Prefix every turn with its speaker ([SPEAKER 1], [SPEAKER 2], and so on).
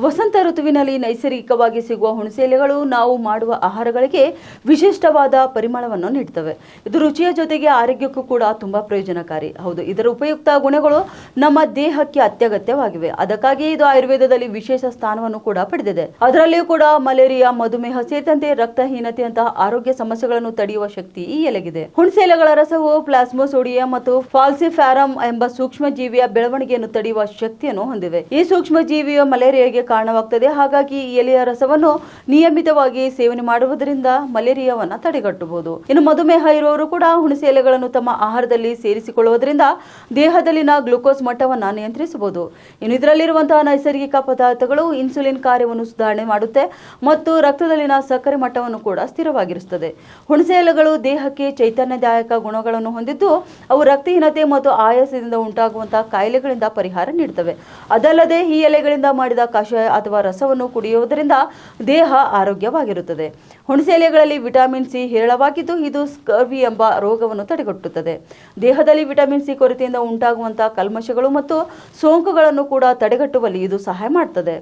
[SPEAKER 1] ವಸಂತ ಋತುವಿನಲ್ಲಿ ನೈಸರ್ಗಿಕವಾಗಿ ಸಿಗುವ ಹುಣಸೆ ಎಲೆಗಳು ನಾವು ಮಾಡುವ ಆಹಾರಗಳಿಗೆ ವಿಶಿಷ್ಟವಾದ ಪರಿಮಳವನ್ನು ನೀಡುತ್ತವೆ. ಇದು ರುಚಿಯ ಜೊತೆಗೆ ಆರೋಗ್ಯಕ್ಕೂ ಕೂಡ ತುಂಬಾ ಪ್ರಯೋಜನಕಾರಿ. ಹೌದು, ಇದರ ಉಪಯುಕ್ತ ಗುಣಗಳು ನಮ್ಮ ದೇಹಕ್ಕೆ ಅತ್ಯಗತ್ಯವಾಗಿವೆ. ಅದಕ್ಕಾಗಿ ಇದು ಆಯುರ್ವೇದದಲ್ಲಿ ವಿಶೇಷ ಸ್ಥಾನವನ್ನು ಕೂಡ ಪಡೆದಿದೆ. ಅದರಲ್ಲಿಯೂ ಕೂಡ ಮಲೇರಿಯಾ, ಮಧುಮೇಹ ಸೇರಿದಂತೆ ರಕ್ತಹೀನತೆಯಂತಹ ಆರೋಗ್ಯ ಸಮಸ್ಯೆಗಳನ್ನು ತಡೆಯುವ ಶಕ್ತಿ ಈ ಎಲೆಗಿದೆ. ಹುಣಸೆ ಎಲೆಗಳ ರಸವು ಪ್ಲಾಸ್ಮೋಸೋಡಿಯಂ ಮತ್ತು ಫಾಲ್ಸಿಫಾರಂ ಎಂಬ ಸೂಕ್ಷ್ಮ ಜೀವಿಯ ಬೆಳವಣಿಗೆಯನ್ನು ತಡೆಯುವ ಶಕ್ತಿಯನ್ನು ಹೊಂದಿವೆ. ಈ ಸೂಕ್ಷ್ಮ ಜೀವಿಯು ಮಲೇರಿಯಾಗೆ ಕಾರಣವಾಗುತ್ತದೆ. ಹಾಗಾಗಿ ಈ ಎಲೆಯ ರಸವನ್ನು ನಿಯಮಿತವಾಗಿ ಸೇವನೆ ಮಾಡುವುದರಿಂದ ಮಲೇರಿಯಾವನ್ನು ತಡೆಗಟ್ಟಬಹುದು. ಇನ್ನು ಮಧುಮೇಹ ಇರುವವರು ಕೂಡ ಹುಣಸೆ ಎಲೆಗಳನ್ನು ತಮ್ಮ ಆಹಾರದಲ್ಲಿ ಸೇರಿಸಿಕೊಳ್ಳುವುದರಿಂದ ದೇಹದಲ್ಲಿನ ಗ್ಲೂಕೋಸ್ ಮಟ್ಟವನ್ನು ನಿಯಂತ್ರಿಸಬಹುದು. ಇನ್ನು ಇದರಲ್ಲಿರುವಂತಹ ನೈಸರ್ಗಿಕ ಪದಾರ್ಥಗಳು ಇನ್ಸುಲಿನ್ ಕಾರ್ಯವನ್ನು ಸುಧಾರಣೆ ಮಾಡುತ್ತೆ ಮತ್ತು ರಕ್ತದಲ್ಲಿನ ಸಕ್ಕರೆ ಮಟ್ಟವನ್ನು ಕೂಡ ಸ್ಥಿರವಾಗಿರುತ್ತದೆ. ಹುಣಸೆ ಎಲೆಗಳು ದೇಹಕ್ಕೆ ಚೈತನ್ಯದಾಯಕ ಗುಣಗಳನ್ನು ಹೊಂದಿದ್ದು ಅವು ರಕ್ತಹೀನತೆ ಮತ್ತು ಆಯಾಸದಿಂದ ಉಂಟಾಗುವಂತಹ ಕಾಯಿಲೆಗಳಿಂದ ಪರಿಹಾರ ನೀಡುತ್ತವೆ. ಅದಲ್ಲದೆ ಈ ಎಲೆಗಳಿಂದ ಮಾಡಿದ ಕಷಾಯ ಅಥವಾ ರಸವನ್ನು ಕುಡಿಯುವುದರಿಂದ ದೇಹ ಆರೋಗ್ಯವಾಗಿರುತ್ತದೆ. ಹುಣಸೆ ಎಲೆಗಳಲ್ಲಿ ವಿಟಮಿನ್ ಸಿ ಹೇರಳವಾಗಿದ್ದು ಇದು ಸ್ಕರ್ವಿ ಎಂಬ ರೋಗವನ್ನು ತಡೆಗಟ್ಟುತ್ತದೆ. ದೇಹದಲ್ಲಿ ವಿಟಮಿನ್ ಸಿ ಕೊರತೆಯಿಂದ ಉಂಟಾಗುವಂತಹ ಕಲ್ಮಶಗಳು ಮತ್ತು ಸೋಂಕುಗಳನ್ನು ಕೂಡ ತಡೆಗಟ್ಟುವಲ್ಲಿ ಇದು ಸಹಾಯ ಮಾಡುತ್ತದೆ.